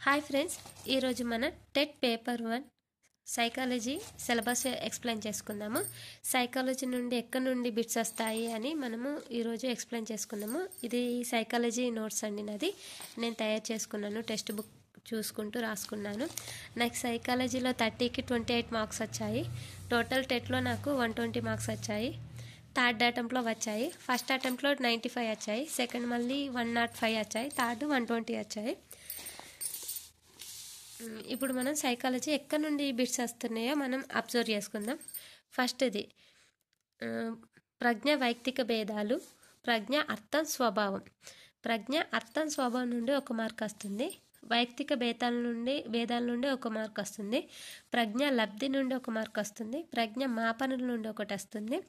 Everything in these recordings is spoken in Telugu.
హాయ్ ఫ్రెండ్స్, ఈరోజు మన TET paper 1 psychology syllabus explain చేసుకుందాము. సైకాలజీ నుండి ఎక్కడి నుండి బిట్స్ వస్తాయి అని మనము ఈరోజు ఎక్స్ప్లెయిన్ చేసుకుందాము. ఇది సైకాలజీ నోట్స్ అండి, నాది నేను తయారు చేసుకున్నాను, టెక్స్ట్ బుక్ చూసుకుంటూ రాసుకున్నాను. నాకు సైకాలజీలో 30కి 28 మార్క్స్ వచ్చాయి. టోటల్ టెట్లో నాకు 120 మార్క్స్ వచ్చాయి. థర్డ్ అటెంప్ట్లో వచ్చాయి. ఫస్ట్ అటెంప్ట్లో 95 వచ్చాయి, సెకండ్ మళ్ళీ 105 వచ్చాయి, థర్డ్ 120 వచ్చాయి. ఇప్పుడు మనం సైకాలజీ ఎక్కడి నుండి బిట్స్ వస్తున్నాయో మనం అబ్జర్వ్ చేసుకుందాం. ఫస్ట్ది ప్రజ్ఞ వైయక్తిక భేదాలు, ప్రజ్ఞ అర్థం స్వభావం. ప్రజ్ఞ అర్థం స్వభావం నుండి 1 మార్క్ వస్తుంది. వైయక్తిక భేదాల నుండి 1 మార్క్ వస్తుంది. ప్రజ్ఞ లబ్ధి నుండి 1 మార్క్ వస్తుంది. ప్రజ్ఞ మాపనుల నుండి 1 వస్తుంది.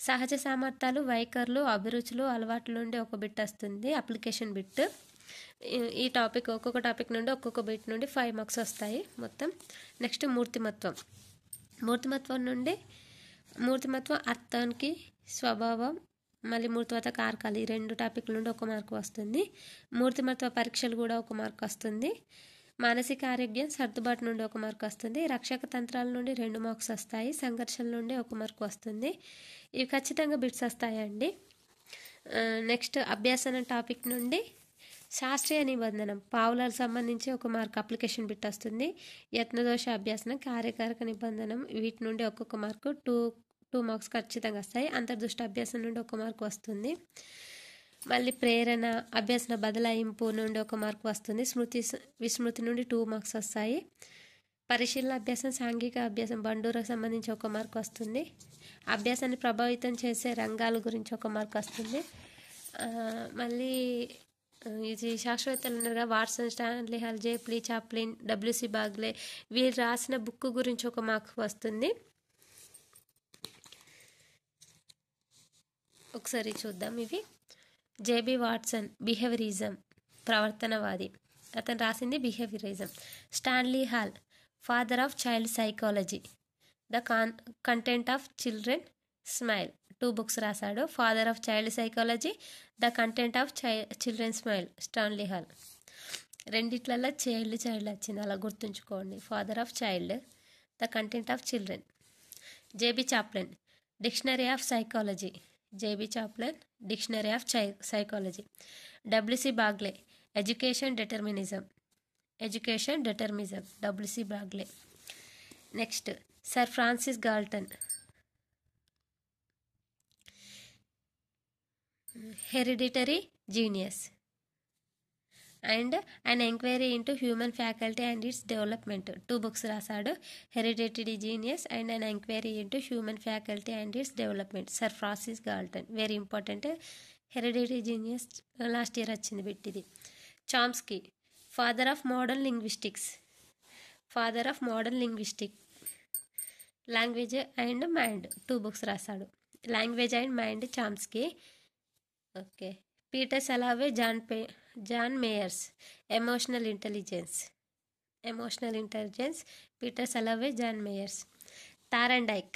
సహజ సామర్థ్యాలు, వైఖరులు, అభిరుచులు, అలవాట్ల నుండి 1 బిట్ వస్తుంది, అప్లికేషన్ బిట్. ఈ టాపిక్ ఒక్కొక్క టాపిక్ నుండి ఒక్కొక్క బిట్ నుండి 5 మార్క్స్ వస్తాయి మొత్తం. నెక్స్ట్ మూర్తిమత్వం. మూర్తిమత్వం అర్థానికి స్వభావం, మళ్ళీ మూర్తిమత్వ కారకాలు, ఈ 2 టాపిక్ల నుండి 1 మార్కు వస్తుంది. మూర్తిమత్వ పరీక్షలు కూడా 1 మార్క్ వస్తుంది. మానసిక ఆరోగ్యం, సర్దుబాటు నుండి 1 మార్క్ వస్తుంది. రక్షక తంత్రాల నుండి 2 మార్క్స్ వస్తాయి. సంఘర్షణ నుండి 1 మార్క్ వస్తుంది. ఇవి ఖచ్చితంగా బిట్స్ వస్తాయండి. నెక్స్ట్ అభ్యాసన టాపిక్ నుండి శాస్త్రీయ నిబంధనం, పావులకు సంబంధించి 1 మార్క్ అప్లికేషన్ బిట్ వస్తుంది. యత్నదోష అభ్యాసనం, కార్యకారక నిబంధనం, వీటి నుండి ఒక్కొక్క మార్కు 2 మార్క్స్ ఖచ్చితంగా వస్తాయి. అంతర్దృష్టి అభ్యాసం నుండి 1 మార్కు వస్తుంది. మళ్ళీ ప్రేరణ, అభ్యాసన బదలాయింపు నుండి 1 మార్కు వస్తుంది. విస్మృతి నుండి 2 మార్క్స్ వస్తాయి. పరిశీలన అభ్యాసం, సాంఘిక అభ్యాసం, బండూరకు సంబంధించి 1 మార్కు వస్తుంది. అభ్యాసాన్ని ప్రభావితం చేసే రంగాల గురించి 1 మార్కు వస్తుంది. మళ్ళీ ఇది శాస్త్రవేత్తలు ఉన్నారుగా, వాట్సన్, స్టాన్లీ హాల్, జేప్లీ, చాప్లిన్, డబ్ల్యూసి బాగ్లే, వీరు రాసిన బుక్ గురించి 1 మార్క్ వస్తుంది. ఒకసారి చూద్దాం ఇవి. జేబీ వాట్సన్, బిహేవియరిజం, ప్రవర్తనవాది, అతను రాసింది behaviourism. Stanley Hall, father of child psychology, the content of children smile, 2 books రాశాడు. Father of child psychology, the content of children smile, Stanley Hall. రెండిట్లలో చైల్డ్ వచ్చింది, అలా గుర్తుంచుకోండి. Father of child, the content of children. J B Chaplin, dictionary of psychology, J B Chaplin, dictionary of psychology. W C Bagley, education determinism, W C Bagley. Next sir Francis Galton, hereditary genius and an enquiry into human faculty and its development, 2 books రాశాడు. Hereditary genius and an enquiry into human faculty and its development, sir Francis Galton. Very important. Hereditary genius last year వచ్చింది బిట్ ఇది. Chomsky, father of modern linguistic, language and mind, 2 books రాశాడు. Language and mind Chomsky. Okay. Peter Salovey, John Mayers, emotional intelligence, Peter Salovey, John Mayers. Thorndike,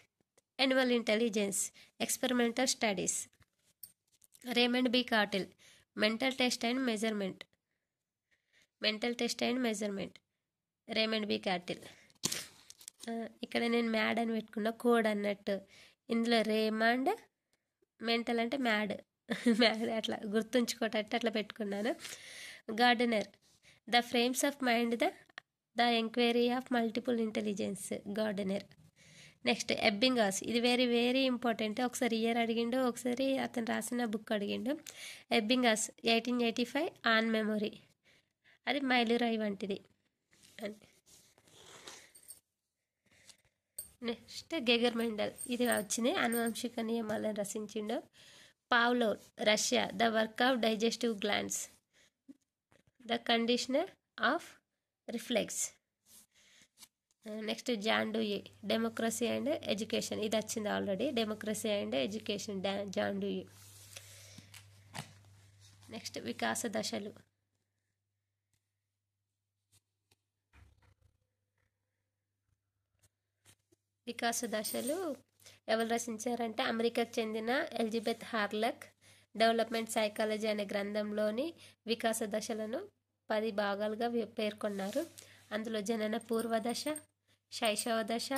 animal intelligence, experimental studies. Raymond B Cattell, mental test and measurement, Raymond B కార్టిల్. ఇక్కడ నేను మ్యాడ్ అని పెట్టుకున్న, కోడ్ అన్నట్టు. ఇందులో రేమండ్, మెంటల్ అంటే మ్యాడ్ అట్లా గుర్తుంచుకోవటట్టు అట్లా పెట్టుకున్నాను. Gardner, the frames of mind, the enquiry of multiple intelligence, Gardner. Next Ebbinghaus, ఇది వెరీ వెరీ ఇంపార్టెంట్. ఒకసారి ఇయర్ అడిగిండు, ఒకసారి అతను రాసిన బుక్ అడిగిండు. ఎబ్బింగాస్ 1885 ఆన్ మెమొరీ, అది మైలురాయి వంటిది. నెక్స్ట్ గెగర్ మెండల్, ఇది వచ్చింది, ఆనువంశిక నియమాలను రచించిండు. Pavlov, Russia, the work of digestive glands, the conditioner of reflex. Next John Dewey, democracy and education, ఇది వచ్చింది already, democracy and education, John Dewey. Next వికాస దశలు. ఎవరు రచించారంటే అమెరికాకు చెందిన ఎలిజబెత్ హార్లక్ డెవలప్మెంట్ సైకాలజీ అనే గ్రంథంలోని వికాస దశలను 10 భాగాలుగా పేర్కొన్నారు. అందులో జనన పూర్వ దశ, శైశవ దశ,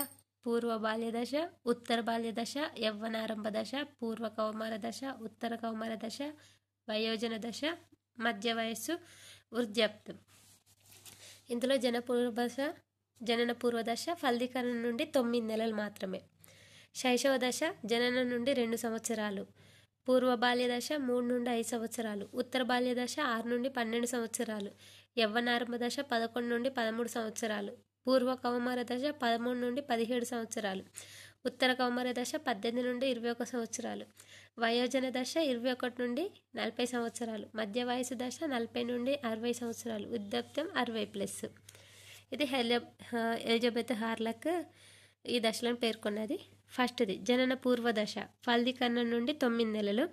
పూర్వ బాల్య దశ, ఉత్తర బాల్య దశ, యవ్వనారంభ దశ, పూర్వ కౌమార దశ, ఉత్తర కౌమార దశ, వయోజన దశ, మధ్య వయస్సు, వృద్ధాప్యం. ఇందులో జనన పూర్వ దశ ఫలదీకరణ నుండి 9 నెలలు మాత్రమే. శైశవ దశ జననం నుండి 2 సంవత్సరాలు, పూర్వ బాల్య దశ 3 నుండి 5 సంవత్సరాలు, ఉత్తర బాల్య దశ 6 నుండి 12 సంవత్సరాలు, యవ్వనారంభ దశ 11 నుండి 13 సంవత్సరాలు, పూర్వ కౌమార దశ 13 నుండి 17 సంవత్సరాలు, ఉత్తర కౌమార దశ 18 నుండి 21 సంవత్సరాలు, వయోజన దశ 21 నుండి 40 సంవత్సరాలు, మధ్య వయసు దశ 40 నుండి 60 సంవత్సరాలు, వృద్ధాప్యం 60+. ఇది ఎలిజబెత్ హార్లక్ ఈ దశలను పేర్కొన్నది. ఫస్ట్ది జనన పూర్వ దశ ఫలదీకరణ నుండి 9 నెలలు.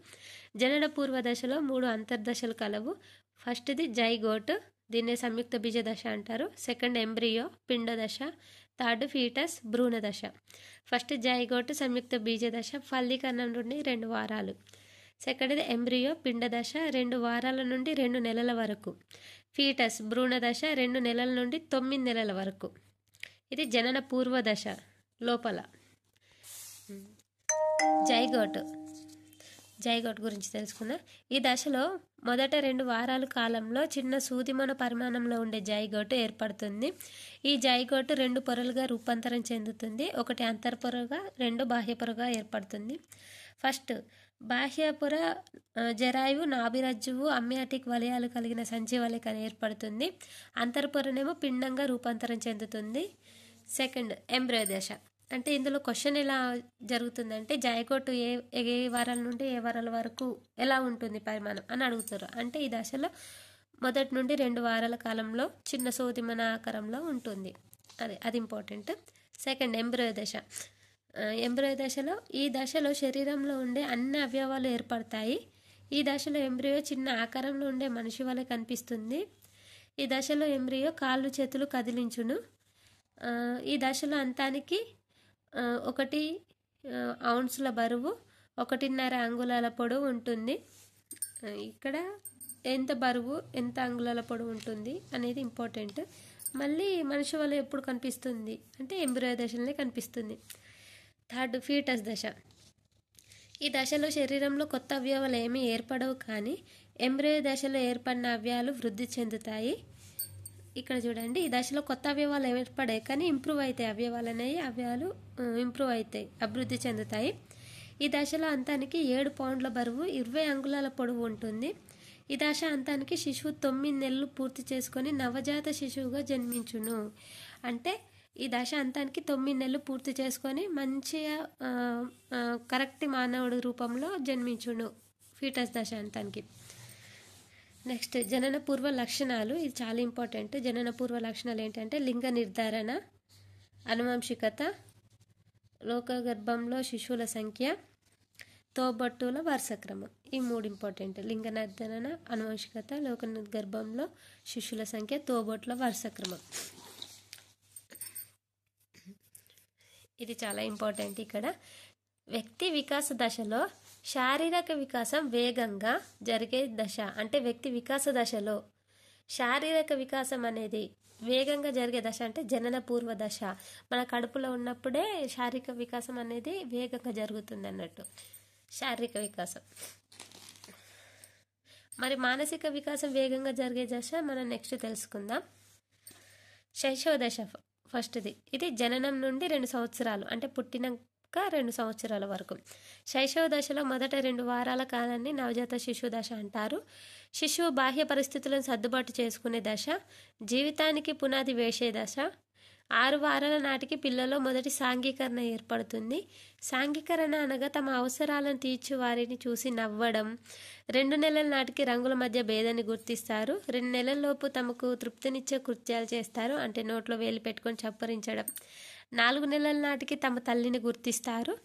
జనన పూర్వ దశలో 3 అంతర్దశలు కలవు. ఫస్ట్ది జైగోట్, దీన్నే సంయుక్త బీజ దశ అంటారు. సెకండ్ ఎంబ్రియో పిండ దశ, థర్డ్ ఫీటస్ భ్రూణ దశ. ఫస్ట్ జైగోట్ సంయుక్త బీజ దశ ఫలదీకరణ నుండి 2 వారాలు. సెకండ్ది ఎంబ్రియో పిండ దశ 2 వారాల నుండి 2 నెలల వరకు. ఫీటస్ భ్రూణ దశ 2 నెలల నుండి 9 నెలల వరకు. ఇది జనన పూర్వ దశ లోపల. జైగోట్ గురించి తెలుసుకుందాం. ఈ దశలో మొదట 2 వారాల కాలంలో చిన్న సూదిమొన పరిమాణంలో ఉండే జైగోట్ ఏర్పడుతుంది. ఈ జైగోట్ 2 పొరలుగా రూపాంతరం చెందుతుంది. ఒకటి అంతర్పొరగా, 2 బాహ్యపొరగా ఏర్పడుతుంది. ఫస్ట్ బాహ్యపొర జరాయువు, నాభిరజ్జువు, అమ్నియాటిక్ వలయాలు కలిగిన సంచి వలె ఏర్పడుతుంది. అంతర్పొరనేమో పిండంగా రూపాంతరం చెందుతుంది. సెకండ్ ఎంబ్రియో దశ. అంటే ఇందులో క్వశ్చన్ ఎలా జరుగుతుందంటే జైగోట్ ఏ వారాల నుండి ఏ వారాల వరకు ఎలా ఉంటుంది పరిమాణం అని అడుగుతారు. అంటే ఈ దశలో మొదటి నుండి 2 వారాల కాలంలో చిన్న సోదిమన ఆకారంలో ఉంటుంది. అది ఇంపార్టెంట్. సెకండ్ ఎంబ్రియో దశ. ఎంబ్రియో దశలో ఈ దశలో శరీరంలో ఉండే అన్ని అవయవాలు ఏర్పడతాయి. ఈ దశలో ఎంబ్రియో చిన్న ఆకారంలో ఉండే మనిషి వలె కనిపిస్తుంది. ఈ దశలో ఎంబ్రియో కాళ్ళు చేతులు కదిలించును. ఈ దశలో అంతానికి 1 ఔన్సుల బరువు, 1.5 అంగుళాల పొడవు ఉంటుంది. ఇక్కడ ఎంత బరువు, ఎంత అంగుళాల పొడవు ఉంటుంది అనేది ఇంపార్టెంట్. మళ్ళీ మనిషి వల్ల ఎప్పుడు కనిపిస్తుంది అంటే ఎంబ్రియో దశలోనే కనిపిస్తుంది. థర్డ్ ఫీటస్ దశ. ఈ దశలో శరీరంలో కొత్త అవయవాలు ఏమీ ఏర్పడవు, కానీ ఎంబ్రియో దశలో ఏర్పడిన అవయవాలు వృద్ధి చెందుతాయి. ఇక్కడ చూడండి, ఈ దశలో కొత్త అవయవాలు ఏర్పడాయి కానీ ఇంప్రూవ్ అవుతాయి. అవయవాలు ఇంప్రూవ్ అవుతాయి, అభివృద్ధి చెందుతాయి. ఈ దశలో అంతానికి 7 పౌండ్ల బరువు, 20 అంగుళాల పొడవు ఉంటుంది. ఈ దశ అంతానికి శిశువు 9 నెలలు పూర్తి చేసుకొని నవజాత శిశువుగా జన్మించును. అంటే ఈ దశ అంతానికి 9 నెలలు పూర్తి చేసుకొని మంచిగా కరెక్ట్ మానవుడి రూపంలో జన్మించును ఫీటస్ దశ అంతానికి. నెక్స్ట్ జనన పూర్వ లక్షణాలు. ఇది చాలా ఇంపార్టెంట్. జనన పూర్వ లక్షణాలు ఏంటంటే లింగ నిర్ధారణ, అనువంశికత, లోకగర్భంలో శిశువుల సంఖ్య, తోబట్టుల వరుసక్రమం. ఈ 3 ఇంపార్టెంట్. లింగ నిర్ధారణ, అనువంశికత, లోకగర్భంలో శిశువుల సంఖ్య, తోబట్టుల వరుసక్రమం. ఇది చాలా ఇంపార్టెంట్. ఇక్కడ వ్యక్తి వికాస దశలో శారీరక వికాసం వేగంగా జరిగే దశ. అంటే వ్యక్తి వికాస దశలో శారీరక వికాసం అనేది వేగంగా జరిగే దశ అంటే జనన పూర్వ దశ. మన కడుపులో ఉన్నప్పుడే శారీరక వికాసం అనేది వేగంగా జరుగుతుంది అన్నట్టు, శారీరక వికాసం. మరి మానసిక వికాసం వేగంగా జరిగే దశ మనం నెక్స్ట్ తెలుసుకుందాం. శైశవ దశ ఫస్ట్ది. ఇది జననం నుండి 2 సంవత్సరాలు అంటే పుట్టినాక 2 సంవత్సరాల వరకు. శైశవ దశలో మొదట 2 వారాల కాలాన్ని నవజాత శిశువు దశ అంటారు. శిశువు బాహ్య పరిస్థితులను సర్దుబాటు చేసుకునే దశ, జీవితానికి పునాది వేసే దశ. 6 వారాల నాటికి పిల్లలో మొదటి సాంఘీకరణ ఏర్పడుతుంది. సాంఘీకరణ అనగా తమ అవసరాలను తీర్చు వారిని చూసి నవ్వడం. 2 నెలల నాటికి రంగుల మధ్య భేదాన్ని గుర్తిస్తారు. 2 నెలల్లోపు తమకు తృప్తినిచ్చే కృత్యాలు చేస్తారు, అంటే నోట్లో వేలు పెట్టుకొని చప్పరించడం. 4 నెలల నాటికి తమ తల్లిని గుర్తిస్తారు.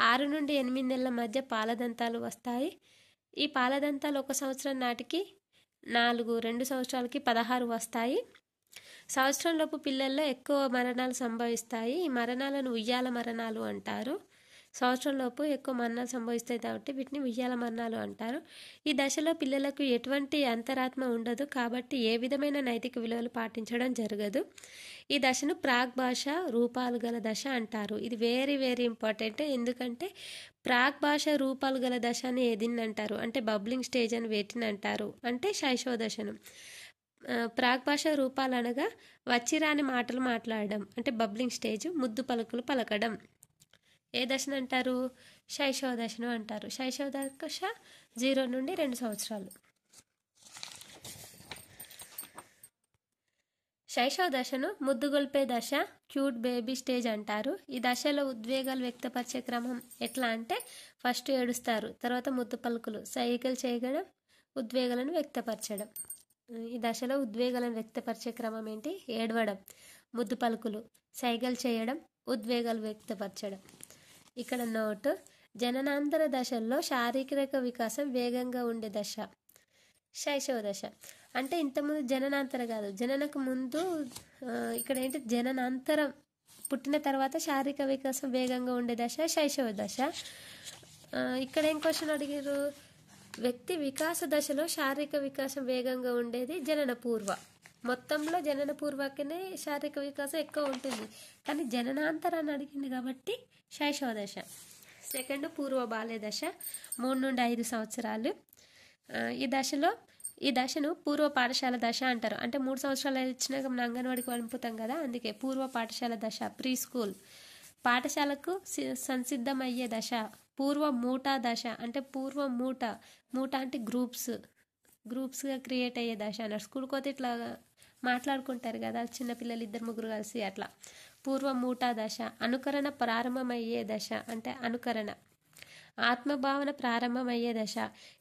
6 నుండి 8 నెలల మధ్య పాలదంతాలు వస్తాయి. ఈ పాలదంతాలు 1 సంవత్సరం నాటికి 4, 2 సంవత్సరాలకి 16 వస్తాయి. సంవత్సరంలోపు పిల్లల్లో ఎక్కువ మరణాలు సంభవిస్తాయి. ఈ మరణాలను ఉయ్యాల మరణాలు అంటారు. సంవత్సరంలోపు ఎక్కువ మరణాలు సంభవిస్తాయి కాబట్టి వీటిని ఉయ్యాల మరణాలు అంటారు. ఈ దశలో పిల్లలకు ఎటువంటి అంతరాత్మ ఉండదు కాబట్టి ఏ విధమైన నైతిక విలువలు పాటించడం జరగదు. ఈ దశను ప్రాక్ భాష రూపాలు గల దశ అంటారు. ఇది వెరీ వెరీ ఇంపార్టెంట్. ఎందుకంటే ప్రాక్ భాష రూపాలు గల దశ అని ఏదిని అంటారు అంటే బబ్లింగ్ స్టేజ్ అని వేటిని అంటారు అంటే శైశవ దశను. ప్రాక్ భాష రూపాలు అనగా వచ్చిరాని మాటలు మాట్లాడడం అంటే బబ్లింగ్ స్టేజ్, ముద్దు పలుకులు పలకడం. ఏ దశను అంటారు? శైశవ దశను అంటారు. శైశవ దశ 0 నుండి 2 సంవత్సరాలు. శైశవ దశను ముద్దుగొల్పే దశ, క్యూట్ బేబీ స్టేజ్ అంటారు. ఈ దశలో ఉద్వేగాలు వ్యక్తపరిచే క్రమం ఎట్లా అంటే ఫస్ట్ ఏడుస్తారు, తర్వాత ముద్దు పలుకులు, సైగలు చేయడం, ఉద్వేగాలను వ్యక్తపరచడం. ఈ దశలో ఉద్వేగాలను వ్యక్తపరిచే క్రమం ఏంటి? ఏడవడం, ముద్దు పలుకులు, సైగలు చేయడం, ఉద్వేగాలు వ్యక్తపరచడం. ఇక్కడ నోటు, జననాంతర దశల్లో శారీరక వికాసం వేగంగా ఉండే దశ శైశవ దశ. అంటే ఇంతకుముందు జననాంతర కాదు, జననకు ముందు ఇక్కడ ఏంటి జననాంతరం, పుట్టిన తర్వాత శారీరక వికాసం వేగంగా ఉండే దశ శైశవ దశ. ఇక్కడ ఏం క్వశ్చన్ అడిగారు? వ్యక్తి వికాస దశలో శారీరక వికాసం వేగంగా ఉండేది జనన పూర్వ. మొత్తంలో జనన పూర్వకనే శారీరక వికాసం ఎక్కువ ఉంటుంది, కానీ జననాంతరాన్ని అడిగింది కాబట్టి శైశవ దశ. సెకండ్ పూర్వ బాల్య దశ 3 నుండి 5 సంవత్సరాలు. ఈ దశను పూర్వ పాఠశాల దశ అంటారు. అంటే 3 సంవత్సరాలు ఇచ్చినాక మనం అంగన్వాడికి పంపుతాం కదా, అందుకే పూర్వ పాఠశాల దశ, ప్రీ స్కూల్. పాఠశాలకు సంసిద్ధమయ్యే దశ పూర్వ మూటా దశ. అంటే పూర్వ మూట అంటే గ్రూప్స్గా క్రియేట్ అయ్యే దశ అన్నారు. స్కూల్కి పోతే ఇట్లా మాట్లాడుకుంటారు కదా చిన్నపిల్లలు 2-3 కలిసి, అట్లా పూర్వ మూటా దశ. అనుకరణ ప్రారంభమయ్యే దశ అంటే అనుకరణ. ఆత్మభావన ప్రారంభమయ్యే దశ.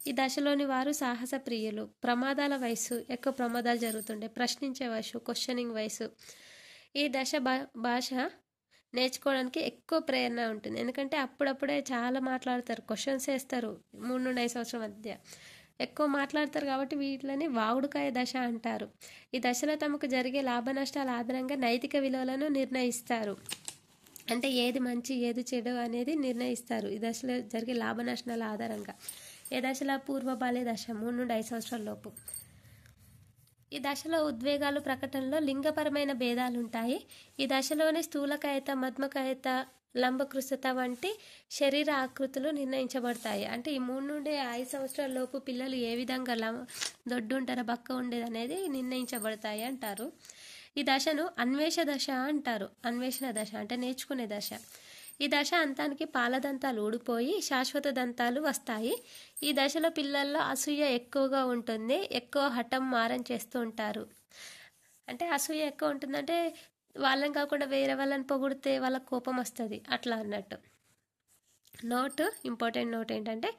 ఈ దశలోని వారు సాహస ప్రియులు. ప్రమాదాల వయసు, ఎక్కువ ప్రమాదాలు జరుగుతుండే. ప్రశ్నించే వయసు, క్వశ్చనింగ్ వయసు. ఈ దశ భాష నేర్చుకోవడానికి ఎక్కువ ప్రేరణ ఉంటుంది, ఎందుకంటే అప్పుడప్పుడే చాలా మాట్లాడతారు, క్వశ్చన్స్ వేస్తారు. 3 నుండి 5 సంవత్సరాల మధ్య ఎక్కువ మాట్లాడతారు కాబట్టి వీటిని వాగుడుకాయ దశ అంటారు. ఈ దశలో తమకు జరిగే లాభ నష్టాల ఆధారంగా నైతిక విలువలను నిర్ణయిస్తారు. అంటే ఏది మంచి ఏది చెడు అనేది నిర్ణయిస్తారు ఈ దశలో జరిగే లాభ నష్టాల ఆధారంగా. ఏ దశలో? పూర్వ బాల్య దశ 3 నుండి 5 సంవత్సరాల లోపు. ఈ దశలో ఉద్వేగాలు ప్రకటనలో లింగపరమైన భేదాలు ఉంటాయి. ఈ దశలోనే స్థూలకాయత, మధ్మకాయత, లంబకృశత వంటి శరీర ఆకృతులు నిర్ణయించబడతాయి. అంటే ఈ 3 నుండి 5 సంవత్సరాల లోపు పిల్లలు ఏ విధంగా దొడ్డు ఉంటారో, బక్క ఉండేది అనేది నిర్ణయించబడతాయి అంటారు. ఈ దశను అన్వేషణ దశ అంటారు. అన్వేషణ దశ అంటే నేర్చుకునే దశ. ఈ దశ అంతానికి పాలదంతాలు ఊడిపోయి శాశ్వత దంతాలు వస్తాయి. ఈ దశలో పిల్లల్లో అసూయ ఎక్కువగా ఉంటుంది, ఎక్కువ హఠం మారం చేస్తూ ఉంటారు. అంటే అసూయ ఎక్కువ ఉంటుందంటే వాళ్ళని కాకుండా వేరే వాళ్ళని పొగిడితే వాళ్ళకి కోపం వస్తుంది, అట్లా అన్నట్టు. ఇంపార్టెంట్ నోట్ ఏంటంటే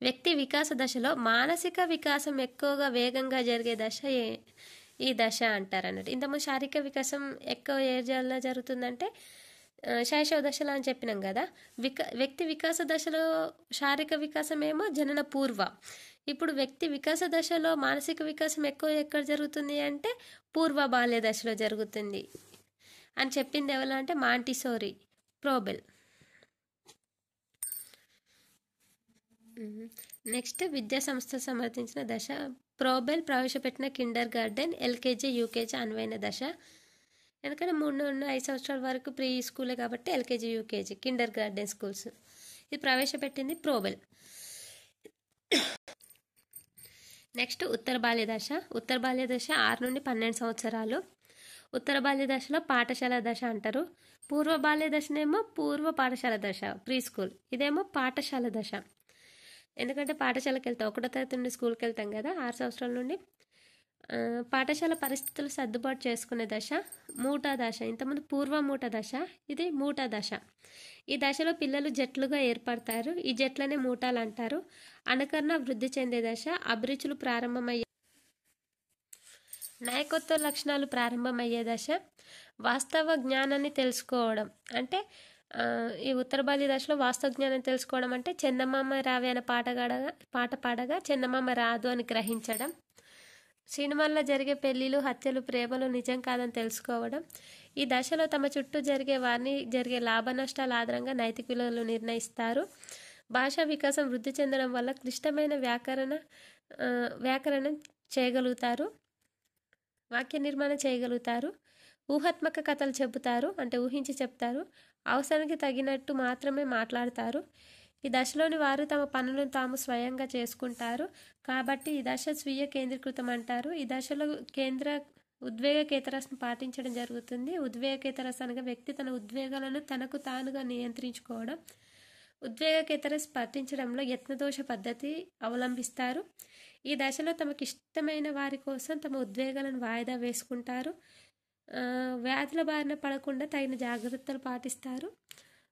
వ్యక్తి వికాస దశలో మానసిక వికాసం ఎక్కువగా వేగంగా జరిగే దశ ఈ దశ అంటారు అన్నట్టు. ఇంతకుముందు శారీరక వికాసం ఎక్కువ ఏజ్లో జరుగుతుందంటే శైశవ దశలో అని చెప్పినాం కదా. వ్యక్తి వికాస దశలో శారీరక వికాసం ఏమో జనన పూర్వ. ఇప్పుడు వ్యక్తి వికాస దశలో మానసిక వికాసం ఎక్కువ ఎక్కడ జరుగుతుంది అంటే పూర్వ బాల్య దశలో జరుగుతుంది అని చెప్పింది ఎవరు అంటే మాంటిసోరీ, ప్రోబెల్. నెక్స్ట్ విద్యా సంస్థ సమర్థించిన దశ. ప్రోబెల్ ప్రవేశపెట్టిన కిండర్ గార్డెన్, ఎల్కేజీ, యూకేజీ అనువైన దశ. ఎందుకంటే 3 నుండి 5 సంవత్సరాల వరకు ప్రీ స్కూలే కాబట్టి LKG, UKG, Kinder garden schools. ఇది ప్రవేశపెట్టింది ప్రోబెల్. నెక్స్ట్ ఉత్తర బాల్య దశ. ఉత్తర బాల్య దశ 6 నుండి 12 సంవత్సరాలు. ఉత్తర బాల్య దశలో పాఠశాల దశ అంటారు. పూర్వ బాల్య దశనేమో పూర్వ పాఠశాల దశ, ప్రీ స్కూల్. ఇదేమో పాఠశాల దశ. ఎందుకంటే పాఠశాలకు వెళ్తాం, 1వ తరగతి నుండి స్కూల్కి వెళ్తాం కదా 6 సంవత్సరాల నుండి. పాఠశాల పరిస్థితులు సర్దుబాటు చేసుకునే దశ మూటా దశ. ఇంతకుముందు పూర్వ మూట దశ, ఇది మూటా దశ. ఈ దశలో పిల్లలు జట్లుగా ఏర్పడతారు. ఈ జట్లనే మూటాలు అంటారు. అనుకరణ వృద్ధి చెందే దశ. అభిరుచులు ప్రారంభమయ్యే, నాయకత్వ లక్షణాలు ప్రారంభమయ్యే దశ. వాస్తవ జ్ఞానాన్ని తెలుసుకోవడం. అంటే ఈ ఉత్తర బాల్య దశలో వాస్తవ జ్ఞానం తెలుసుకోవడం అంటే చందమామ రావే అనే పాట పాడగా చందమామ రాదు అని గ్రహించడం. సినిమాల్లో జరిగే పెళ్ళిళ్ళు, హత్యలు, ప్రేమలు నిజం కాదని తెలుసుకోవడం. ఈ దశలో తమ చుట్టూ జరిగే లాభ నష్టాల ఆధారంగా నైతిక విలువలు నిర్ణయిస్తారు. భాషా వికాసం వృద్ధి చెందడం వల్ల క్లిష్టమైన వ్యాకరణం చేయగలుగుతారు. వాక్య నిర్మాణం చేయగలుగుతారు. ఊహాత్మక కథలు చెబుతారు, అంటే ఊహించి చెప్తారు. అవసరానికి తగినట్టు మాత్రమే మాట్లాడతారు. ఈ దశలోని వారు తమ పనులను తాము స్వయంగా చేసుకుంటారు. కాబట్టి ఈ దశ స్వీయ కేంద్రీకృతం అంటారు. ఈ దశలో ఉద్వేగకేతరస్ను పాటించడం జరుగుతుంది. ఉద్వేగకేతరస్ అనగా వ్యక్తి తన ఉద్వేగాలను తనకు తానుగా నియంత్రించుకోవడం. ఉద్వేగకేతరస్ పాటించడంలో యత్నదోష పద్ధతి అవలంబిస్తారు. ఈ దశలో తమకు ఇష్టమైన వారి కోసం తమ ఉద్వేగాలను వాయిదా వేసుకుంటారు. వ్యాధుల బారిన పడకుండా తగిన జాగ్రత్తలు పాటిస్తారు.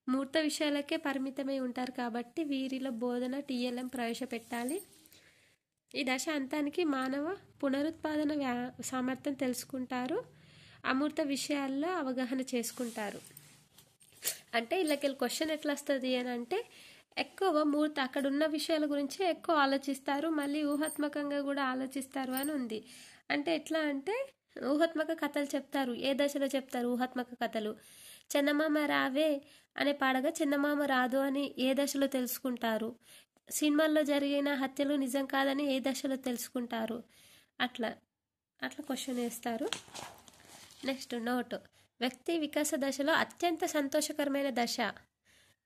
మూర్త విషయాలకే పరిమితమై ఉంటారు. కాబట్టి వీరిలో బోధన TLM ప్రవేశపెట్టాలి. ఈ దశ అంతానికి మానవ పునరుత్పాదన సామర్థ్యం తెలుసుకుంటారు. అమూర్త విషయాల్లో అవగాహన చేసుకుంటారు. అంటే వీళ్ళకి క్వశ్చన్ ఎట్లా వస్తుంది అని అంటే, ఎక్కువ అక్కడ ఉన్న విషయాల గురించి ఎక్కువ ఆలోచిస్తారు, మళ్ళీ ఊహాత్మకంగా కూడా ఆలోచిస్తారు అని ఉంది. అంటే ఎట్లా అంటే ఊహాత్మక కథలు చెప్తారు. ఏ దశలో చెప్తారు ఊహాత్మక కథలు? చందమామ రావే అనే పాడగా చందమామ రాదు అని ఏ దశలో తెలుసుకుంటారు? సినిమాల్లో జరిగిన హత్యలు నిజం కాదని ఏ దశలో తెలుసుకుంటారు? అట్లా క్వశ్చన్ వేస్తారు. Next note. వ్యక్తి వికాస దశలో అత్యంత సంతోషకరమైన దశ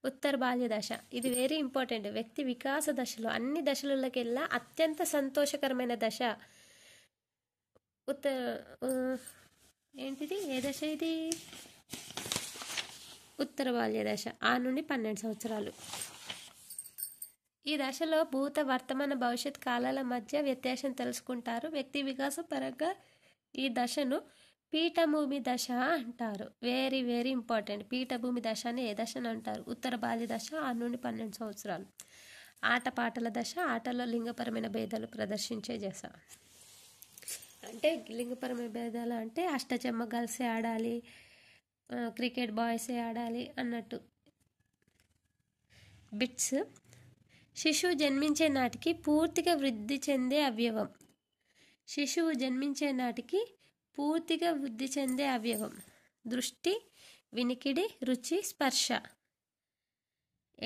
ఉత్తర బాల్య దశ. ఇది వెరీ ఇంపార్టెంట్. వ్యక్తి వికాస దశలో అన్ని దశలకెల్లా అత్యంత సంతోషకరమైన దశ ఏంటిది? ఏ దశ ఇది? ఉత్తర బాల్య దశ. 6 నుండి 12 సంవత్సరాలు. ఈ దశలో భూత, వర్తమాన, భవిష్యత్ కాలాల మధ్య వ్యత్యాసం తెలుసుకుంటారు. వ్యక్తి వికాసం పరంగా ఈ దశను పీఠభూమి దశ అంటారు. Very very important. పీఠభూమి దశ అని ఏ దశను అంటారు? ఉత్తర బాల్య దశ, 6 నుండి 12 సంవత్సరాలు. ఆటపాటల దశ. ఆటలో లింగపరమైన భేదాలు ప్రదర్శించే దశ. అంటే లింగపరమైన భేదాలు అంటే అష్టచెమ్మ గర్ల్సే ఆడాలి, క్రికెట్ బాయ్సే ఆడాలి అన్నట్టు. బిట్స్. శిశువు జన్మించే నాటికి పూర్తిగా వృద్ధి చెందే అవయవం. శిశువు జన్మించే నాటికి పూర్తిగా వృద్ధి చెందే అవయవం. దృష్టి, వినికిడి, రుచి, స్పర్శ.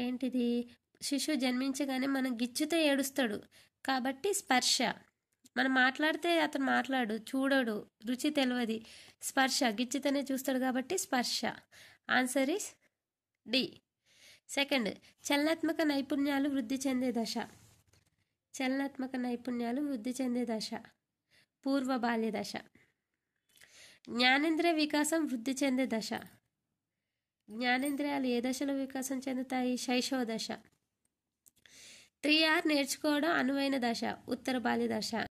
ఏంటిది? శిశువు జన్మించగానే మనం గిచ్చుతో ఏడుస్తాడు కాబట్టి స్పర్శ. మనం మాట్లాడితే అతను మాట్లాడు, చూడడు, రుచి తెలియదు. స్పర్శ, గిచ్చితేనే చూస్తాడు కాబట్టి స్పర్శ. Answer is D. సెకండ్, చలనాత్మక నైపుణ్యాలు వృద్ధి చెందే దశ. చలనాత్మక నైపుణ్యాలు వృద్ధి చెందే దశ పూర్వ బాల్య దశ. జ్ఞానేంద్రియ వికాసం వృద్ధి చెందే దశ. జ్ఞానేంద్రియాలు ఏ దశలో వికాసం చెందుతాయి? శైశవ దశ. 3R నేర్చుకోవడం అనువైన దశ ఉత్తర బాల్య దశ.